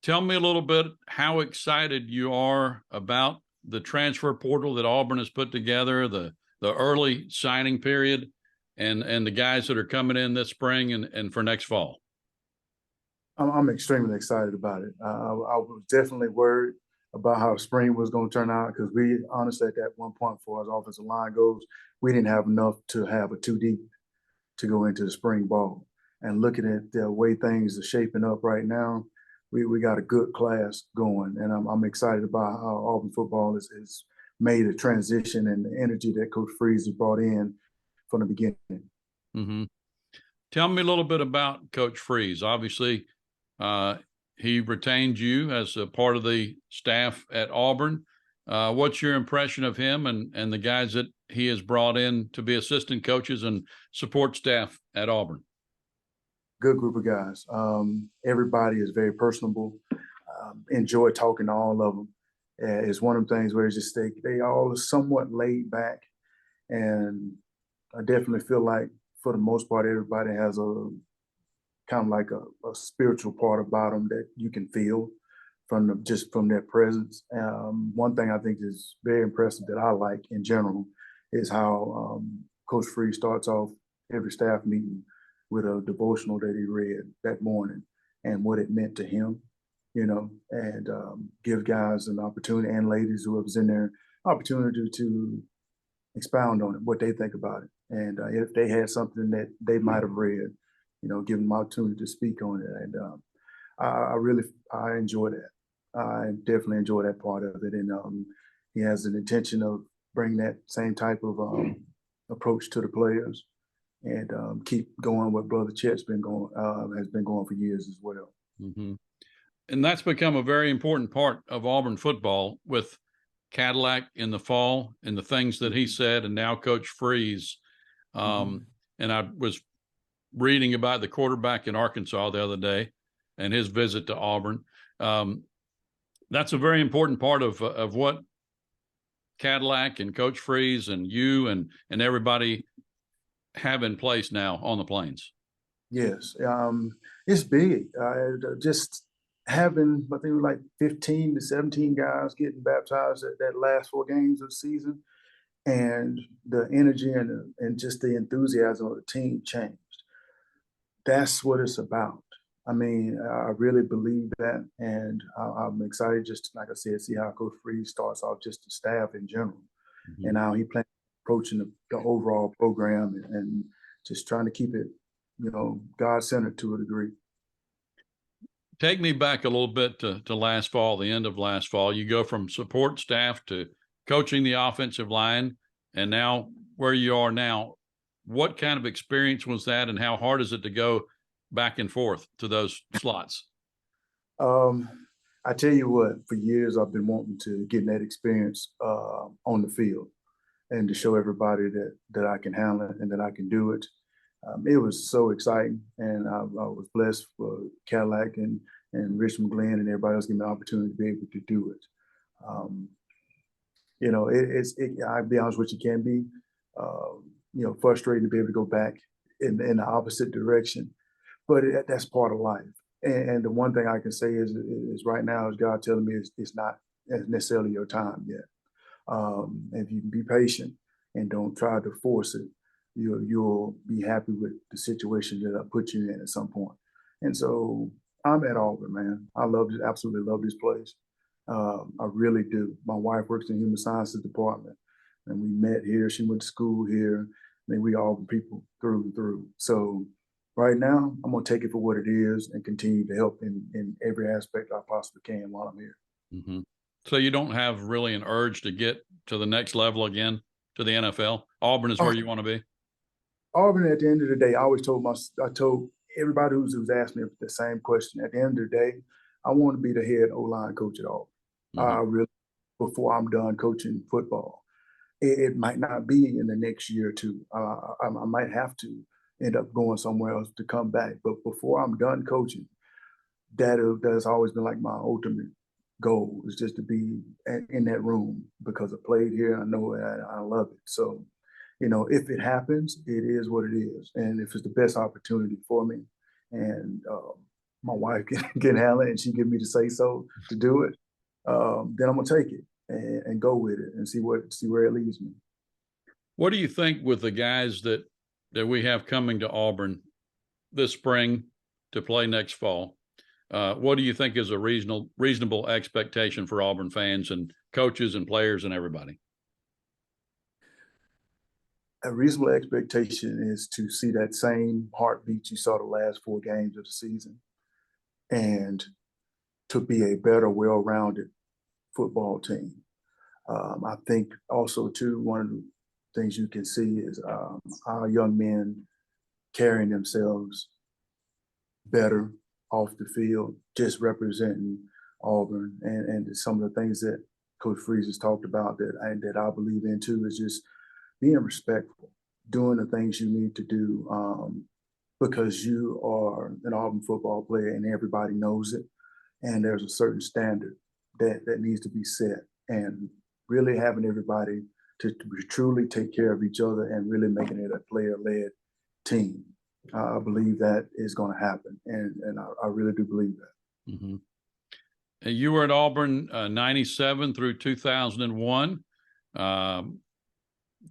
Tell me a little bit how excited you are about the transfer portal that Auburn has put together, the early signing period, and the guys that are coming in this spring and for next fall. I'm extremely excited about it. I was definitely worried about how spring was going to turn out because we honestly at that one point, for as offensive line goes, we didn't have enough to have a two deep to go into the spring ball. And looking at the way things are shaping up right now, we got a good class going, and I'm excited about how Auburn football is made a transition and the energy that Coach Freeze has brought in from the beginning. Mm-hmm. Tell me a little bit about Coach Freeze. Obviously, uh, he retained you as a part of the staff at Auburn. What's your impression of him and the guys that he has brought in to be assistant coaches and support staff at Auburn? Good group of guys. Everybody is very personable. Enjoy talking to all of them. It's one of the things where it's just they all are somewhat laid back, and I definitely feel like for the most part everybody has a kind of like a spiritual part about them that you can feel just from their presence. One thing I think is very impressive that I like in general is how Coach Free starts off every staff meeting with a devotional that he read that morning and what it meant to him, and give guys an opportunity and ladies who was in there opportunity to expound on it, what they think about it. And if they had something that they might have read, give them opportunity to speak on it. And I really, I enjoy that. I definitely enjoy that part of it. And he has an intention of bringing that same type of approach to the players and keep going what Brother Chet's been going has been going for years as well. Mm-hmm. And that's become a very important part of Auburn football with Cadillac in the fall and the things that he said, and now Coach Freeze. And I was reading about the quarterback in Arkansas the other day and his visit to Auburn. That's a very important part of what Cadillac and Coach Freeze and you and everybody have in place now on the Plains. Yes, it's big. Just having, I think, like 15 to 17 guys getting baptized at that last 4 games of the season, and the energy and just the enthusiasm of the team changed. That's what it's about. I mean, I really believe that, and I'm excited just like I said, see how Coach Freeze starts off just the staff in general, and how he plans approaching the overall program and just trying to keep it, God centered to a degree. Take me back a little bit to last fall, the end of last fall. You go from support staff to coaching the offensive line, and now where you are now. What kind of experience was that, and how hard is it to go back and forth to those slots? Um, I tell you what, for years I've been wanting to get that experience on the field and to show everybody that I can handle it and that I can do it. It was so exciting, and I was blessed for Cadillac and Rich McGlynn and everybody else giving me the opportunity to be able to do it. Um, I'll be honest with you, can be, frustrating to be able to go back in the opposite direction, but that's part of life. And the one thing I can say is right now, is God telling me it's not necessarily your time yet. If you can be patient and don't try to force it, you'll be happy with the situation that I put you in at some point. And so I'm at Auburn, man. I absolutely love this place. I really do. My wife works in the human sciences department, and we met here. She went to school here. I mean, we all people through and through. So right now, I'm gonna take it for what it is and continue to help in every aspect I possibly can while I'm here. Mm-hmm. So you don't have really an urge to get to the next level again, to the NFL. Auburn is Oh, where you want to be. Auburn, at the end of the day, I told everybody who's asked me the same question. At the end of the day, I want to be the head O-line coach at Auburn. Mm-hmm. Really, before I'm done coaching football, it might not be in the next year or two. I might have to end up going somewhere else to come back. But before I'm done coaching, that's always been like my ultimate goal is just to be in that room because I played here. I know it. I love it. So, if it happens, it is what it is. And if it's the best opportunity for me, and my wife can handle it and she give me the say so to do it, then I'm gonna take it and go with it and see where it leads me. What do you think with the guys that we have coming to Auburn this spring to play next fall? What do you think is a reasonable expectation for Auburn fans and coaches and players and everybody? A reasonable expectation is to see that same heartbeat you saw the last 4 games of the season, and to be a better, well-rounded football team. I think also too, one of the things you can see is our young men carrying themselves better off the field, just representing Auburn, and some of the things that Coach Freeze has talked about that I believe in too is just being respectful, doing the things you need to do, because you are an Auburn football player and everybody knows it, and there's a certain standard that needs to be set, and really having everybody to truly take care of each other and really making it a player-led team. I believe that is going to happen, and I really do believe that. Mm-hmm. You were at Auburn 97 through 2001.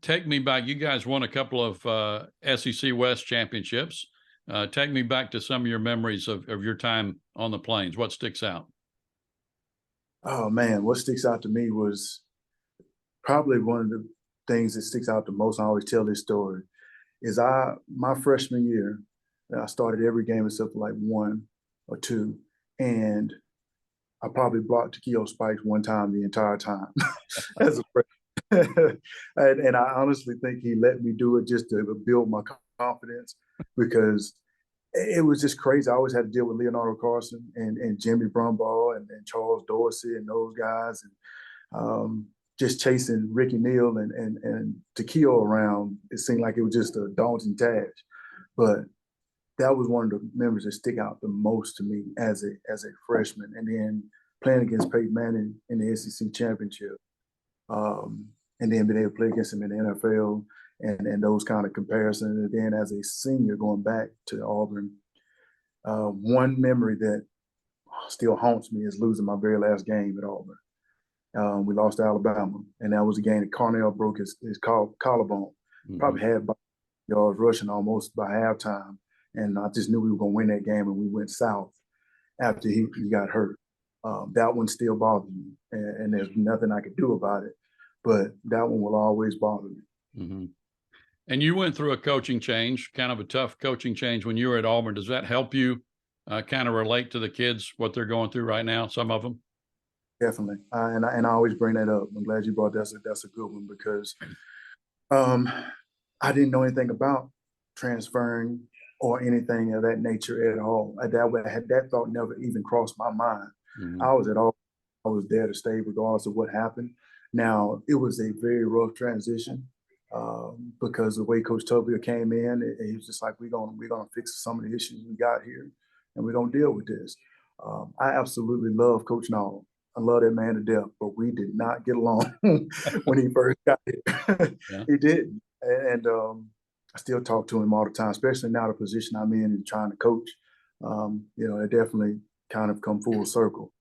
Take me back. You guys won a couple of SEC West championships. Take me back to some of your memories of your time on the Plains. What sticks out? Oh man, what sticks out to me was probably one of the things that sticks out the most. I always tell this story is my freshman year, I started every game except for like 1 or 2, and I probably blocked Takeo Spikes one time the entire time as a freshman. and I honestly think he let me do it just to build my confidence, because it was just crazy. I always had to deal with Leonardo Carson and Jimmy Brumbaugh and Charles Dorsey and those guys, and just chasing Ricky Neal and Takeo around. It seemed like it was just a daunting task, but that was one of the memories that stick out the most to me as a freshman. And then playing against Peyton Manning in the SEC championship, and then being able to play against him in the NFL, and those kind of comparisons. And then as a senior going back to Auburn, one memory that still haunts me is losing my very last game at Auburn. We lost to Alabama, and that was a game that Cornell broke his collarbone. Mm-hmm. Probably had yards rushing almost by halftime, and I just knew we were going to win that game, and we went south after he got hurt. That one still bothers me, and there's nothing I could do about it, but that one will always bother me. Mm-hmm. And you went through a coaching change, kind of a tough coaching change when you were at Auburn. Does that help you kind of relate to the kids, what they're going through right now, some of them? Definitely. And I always bring that up. I'm glad you brought that. That's a good one, because I didn't know anything about transferring or anything of that nature at all. That thought never even crossed my mind. Mm-hmm. I was there to stay regardless of what happened. Now, it was a very rough transition, because the way Coach Tobia came in, he was just like, we're gonna fix some of the issues we got here, and we're gonna deal with this. I absolutely love Coach Nall. I love that man to death, but we did not get along when he first got here. Yeah. He didn't, and I still talk to him all the time, especially now the position I'm in and trying to coach. It definitely kind of come full circle.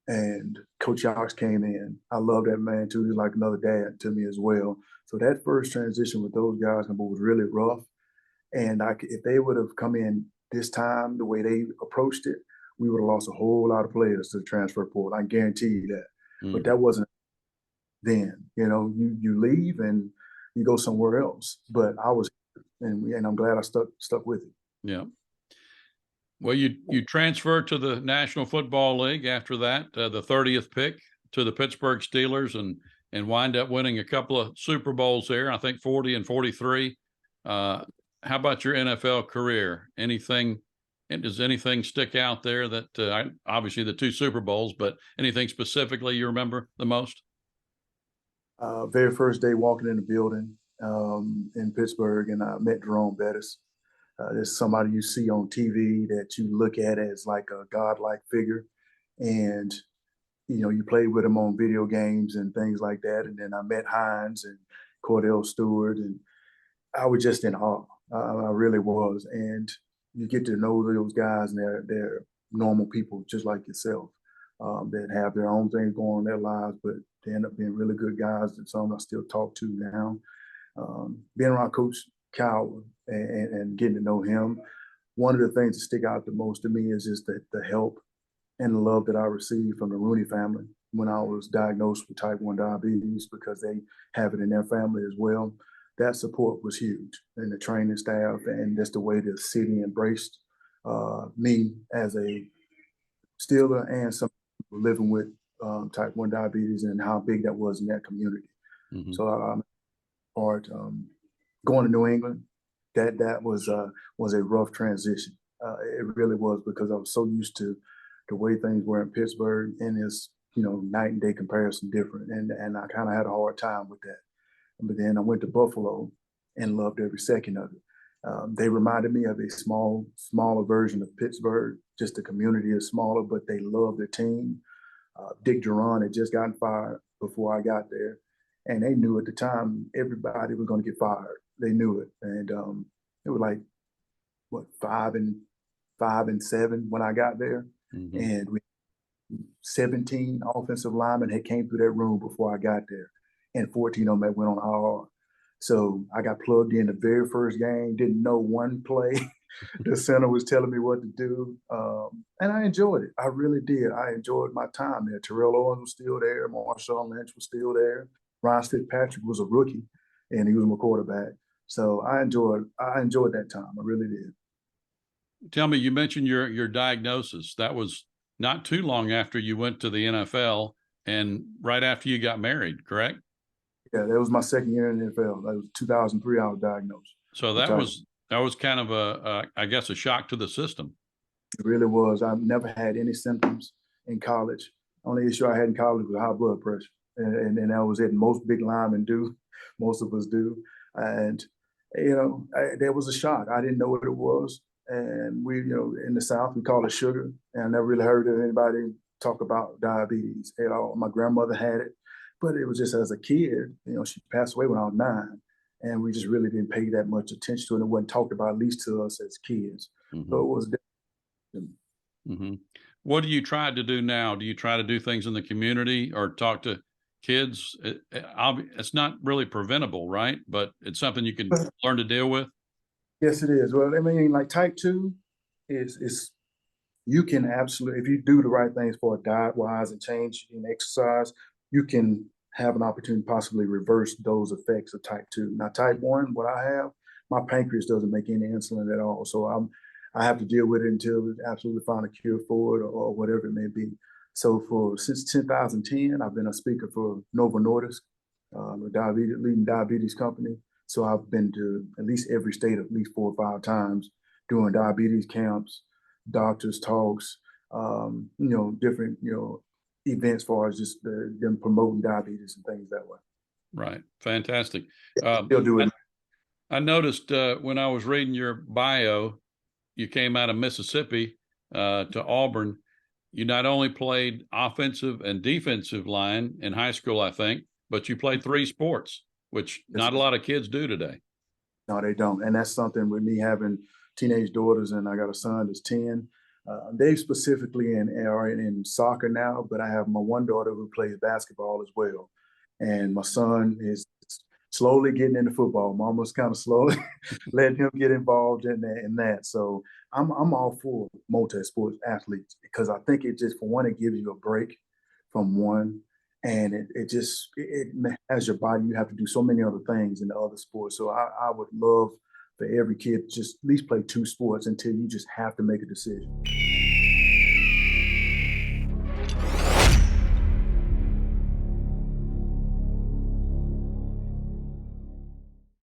And Coach Yox came in. I love that man too. He's like another dad to me as well. So that first transition with those guys was really rough. And if they would have come in this time the way they approached it, we would have lost a whole lot of players to the transfer portal. I guarantee you that. Mm-hmm. But that wasn't then. You leave and you go somewhere else. But I was, and I'm glad I stuck with it. Yeah. Well, you transferred to the National Football League after that, the 30th pick to the Pittsburgh Steelers, and wind up winning a couple of Super Bowls there. I think 40 and 43. How about your NFL career? Does anything stick out there that obviously the 2 Super Bowls, but anything specifically you remember the most? Very first day walking in the building in Pittsburgh, and I met Jerome Bettis. There's somebody you see on TV that you look at as like a godlike figure, and you played with him on video games and things like that. And then I met Hines and Cordell Stewart, and I was just in awe. I really was. And you get to know those guys, and normal people just like yourself that have their own things going on in their lives, but they end up being really good guys that some I still talk to now. Being around Coach Cowell and getting to know him, one of the things that stick out the most to me is just the help and the love that I received from the Rooney family when I was diagnosed with type 1 diabetes, because they have it in their family as well. That support was huge, and the training staff, and just the way the city embraced me as a Steeler and some living with type 1 diabetes, and how big that was in that community. Mm-hmm. So I'm part going to New England. That was a rough transition. It really was, because I was so used to the way things were in Pittsburgh, and it's night and day comparison different, and I kind of had a hard time with that. But then I went to Buffalo and loved every second of it. They reminded me of a smaller version of Pittsburgh. Just the community is smaller, but they love their team. Dick Duran had just gotten fired before I got there, and they knew at the time everybody was going to get fired. They knew it, and it was like 5-7 when I got there, mm-hmm. and 17 offensive linemen had came through that room before I got there, and 14 of them went on IR. So I got plugged in the very first game, didn't know one play. The center was telling me what to do, and I enjoyed it. I really did. I enjoyed my time there. Terrell Owens was still there. Marshawn Lynch was still there. Ryan Fitzpatrick was a rookie, and he was my quarterback. So I enjoyed that time. I really did. Tell me, you mentioned your diagnosis. That was not too long after you went to the NFL, and right after you got married, correct? Yeah, that was my second year in the NFL. That was 2003. I was diagnosed. So that was kind of I guess a shock to the system. It really was. I've never had any symptoms in college. Only issue I had in college was high blood pressure, and that was it. Most big linemen do, most of us do, and there was a shock. I didn't know what it was, and we, in the South we call it sugar, and I never really heard of anybody talk about diabetes at all. My grandmother had it, but it was just as a kid. She passed away when I was 9, and we just really didn't pay that much attention to it. It wasn't talked about, at least to us as kids. Mm-hmm. So it was. Mm-hmm. What do you try to do now? Do you try to do things in the community or talk to kids? It's not really preventable, right? But it's something you can learn to deal with. Yes, it is. Well, I mean, like type 2 is you can absolutely, if you do the right things for diet wise and change in exercise, you can have an opportunity to possibly reverse those effects of type 2. Now, type 1, what I have, my pancreas doesn't make any insulin at all. So I have to deal with it until we absolutely find a cure for it, or whatever it may be. So since 2010, I've been a speaker for Novo Nordisk, a leading diabetes company. So I've been to at least every state at least 4 or 5 times doing diabetes camps, doctors talks, different, events as far as just them promoting diabetes and things that way. Right. Fantastic. Still do it. I noticed when I was reading your bio, you came out of Mississippi to Auburn. You not only played offensive and defensive line in high school, I think, but you played 3 sports, which not a lot of kids do today. No, they don't. And that's something with me having teenage daughters, and I got a son that's 10. They specifically are in soccer now, but I have my one daughter who plays basketball as well. And my son is slowly getting into football. Mama's kind of slowly letting him get involved in that. So I'm all for multi-sports athletes, because I think it just, for one, it gives you a break from one, and it has your body. You have to do so many other things in the other sports. So I would love for every kid to just at least play 2 sports until you just have to make a decision.